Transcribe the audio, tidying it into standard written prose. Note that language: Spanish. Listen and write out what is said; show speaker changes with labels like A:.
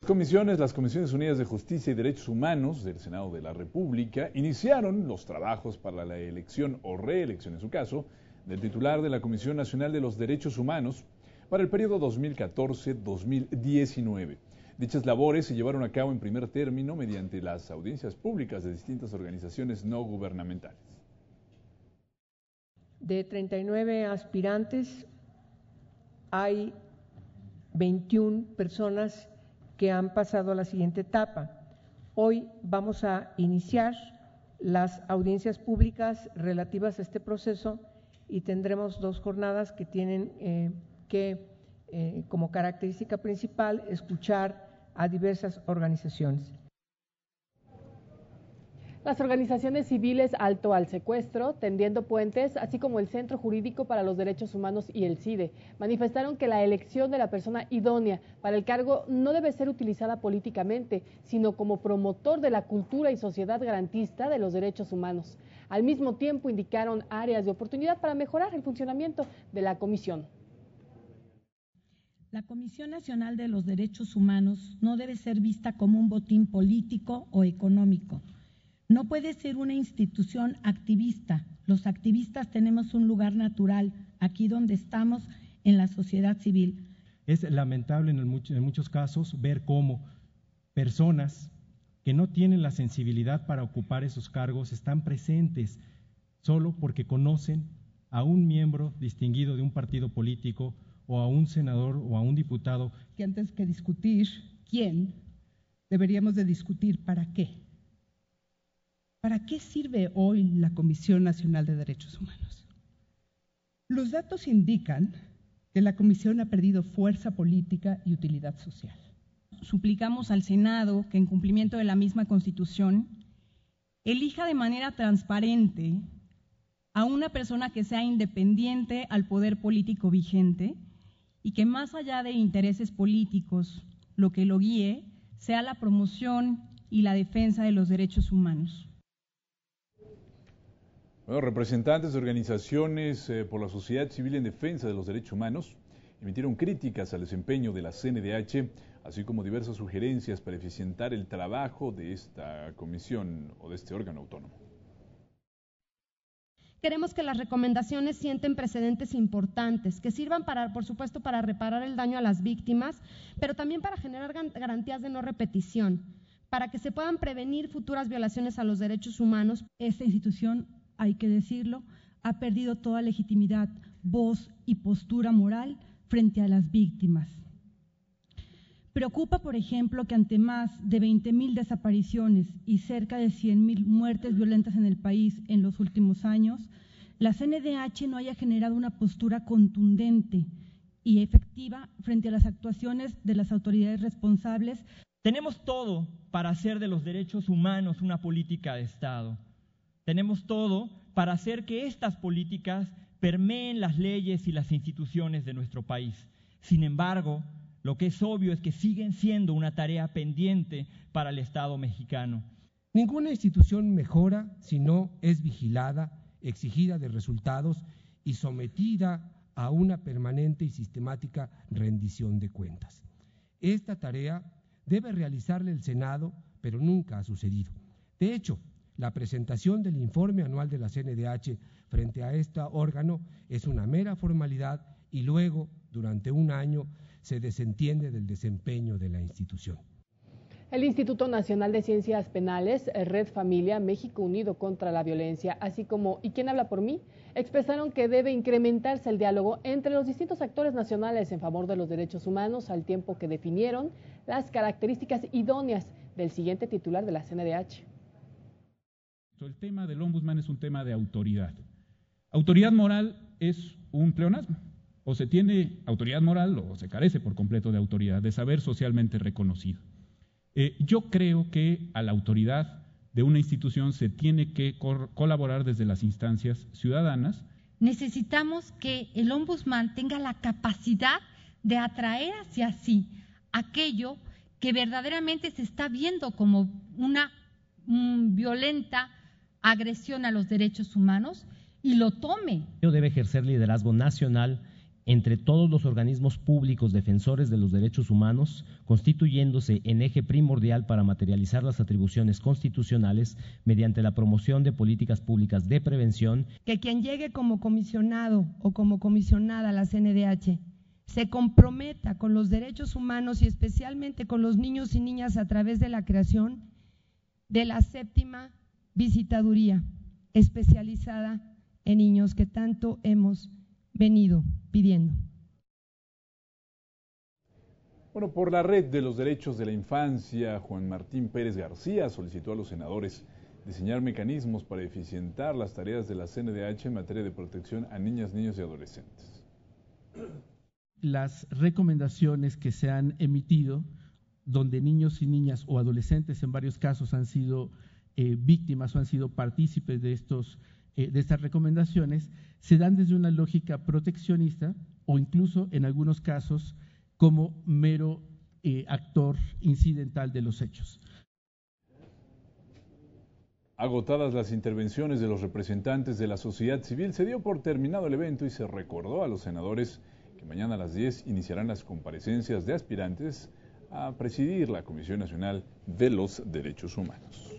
A: Las Comisiones Unidas de Justicia y Derechos Humanos del Senado de la República iniciaron los trabajos para la elección o reelección, en su caso, del titular de la Comisión Nacional de los Derechos Humanos para el periodo 2014-2019. Dichas labores se llevaron a cabo en primer término mediante las audiencias públicas de distintas organizaciones no gubernamentales.
B: De 39 aspirantes, hay 21 personas que han pasado a la siguiente etapa. Hoy vamos a iniciar las audiencias públicas relativas a este proceso y tendremos 2 jornadas que tienen como característica principal escuchar a diversas organizaciones.
C: Las organizaciones civiles Alto al Secuestro, Tendiendo Puentes, así como el Centro Jurídico para los Derechos Humanos y el CIDE, manifestaron que la elección de la persona idónea para el cargo no debe ser utilizada políticamente, sino como promotor de la cultura y sociedad garantista de los derechos humanos. Al mismo tiempo, indicaron áreas de oportunidad para mejorar el funcionamiento de la comisión.
D: La Comisión Nacional de los Derechos Humanos no debe ser vista como un botín político o económico. No puede ser una institución activista. Los activistas tenemos un lugar natural, aquí donde estamos, en la sociedad civil.
E: Es lamentable en muchos casos ver cómo personas que no tienen la sensibilidad para ocupar esos cargos están presentes solo porque conocen a un miembro distinguido de un partido político o a un senador o a un diputado.
F: Que antes que discutir quién, deberíamos de discutir para qué. ¿Para qué sirve hoy la Comisión Nacional de Derechos Humanos? Los datos indican que la Comisión ha perdido fuerza política y utilidad social.
G: Suplicamos al Senado que, en cumplimiento de la misma Constitución, elija de manera transparente a una persona que sea independiente al poder político vigente y que, más allá de intereses políticos, lo que lo guíe sea la promoción y la defensa de los derechos humanos.
A: Bueno, representantes de organizaciones por la sociedad civil en defensa de los derechos humanos emitieron críticas al desempeño de la CNDH, así como diversas sugerencias para eficientar el trabajo de esta comisión o de este órgano autónomo.
H: Queremos que las recomendaciones sienten precedentes importantes, que sirvan por supuesto, para reparar el daño a las víctimas, pero también para generar garantías de no repetición, para que se puedan prevenir futuras violaciones a los derechos humanos.
D: Esta institución, hay que decirlo, ha perdido toda legitimidad, voz y postura moral frente a las víctimas. Preocupa, por ejemplo, que ante más de 20,000 desapariciones y cerca de 100,000 muertes violentas en el país en los últimos años, la CNDH no haya generado una postura contundente y efectiva frente a las actuaciones de las autoridades responsables.
I: Tenemos todo para hacer de los derechos humanos una política de Estado. Tenemos todo para hacer que estas políticas permeen las leyes y las instituciones de nuestro país. Sin embargo, lo que es obvio es que siguen siendo una tarea pendiente para el Estado mexicano.
J: Ninguna institución mejora si no es vigilada, exigida de resultados y sometida a una permanente y sistemática rendición de cuentas. Esta tarea debe realizarla el Senado, pero nunca ha sucedido. De hecho, la presentación del informe anual de la CNDH frente a este órgano es una mera formalidad y luego, durante un año, se desentiende del desempeño de la institución.
C: El Instituto Nacional de Ciencias Penales, Red Familia, México Unido contra la Violencia, así como ¿Y quién habla por mí?, expresaron que debe incrementarse el diálogo entre los distintos actores nacionales en favor de los derechos humanos, al tiempo que definieron las características idóneas del siguiente titular de la CNDH.
K: El tema del ombudsman es un tema de autoridad. Autoridad moral es un pleonasmo. O se tiene autoridad moral o se carece por completo de autoridad, de saber socialmente reconocido. Yo creo que a la autoridad de una institución se tiene que colaborar desde las instancias ciudadanas.
L: Necesitamos que el ombudsman tenga la capacidad de atraer hacia sí aquello que verdaderamente se está viendo como una violenta agresión a los derechos humanos y lo tome.
M: Debe ejercer liderazgo nacional entre todos los organismos públicos defensores de los derechos humanos, constituyéndose en eje primordial para materializar las atribuciones constitucionales mediante la promoción de políticas públicas de prevención.
N: Que quien llegue como comisionado o como comisionada a la CNDH se comprometa con los derechos humanos y especialmente con los niños y niñas a través de la creación de la 7ª visitaduría especializada en niños que tanto hemos venido pidiendo.
A: Bueno, por la Red de los Derechos de la Infancia, Juan Martín Pérez García solicitó a los senadores diseñar mecanismos para eficientar las tareas de la CNDH en materia de protección a niñas, niños y adolescentes.
O: Las recomendaciones que se han emitido, donde niños y niñas o adolescentes en varios casos han sido víctimas o han sido partícipes de estas recomendaciones, se dan desde una lógica proteccionista o incluso en algunos casos como mero actor incidental de los hechos.
A: Agotadas las intervenciones de los representantes de la sociedad civil, se dio por terminado el evento y se recordó a los senadores que mañana a las 10 iniciarán las comparecencias de aspirantes a presidir la Comisión Nacional de los Derechos Humanos.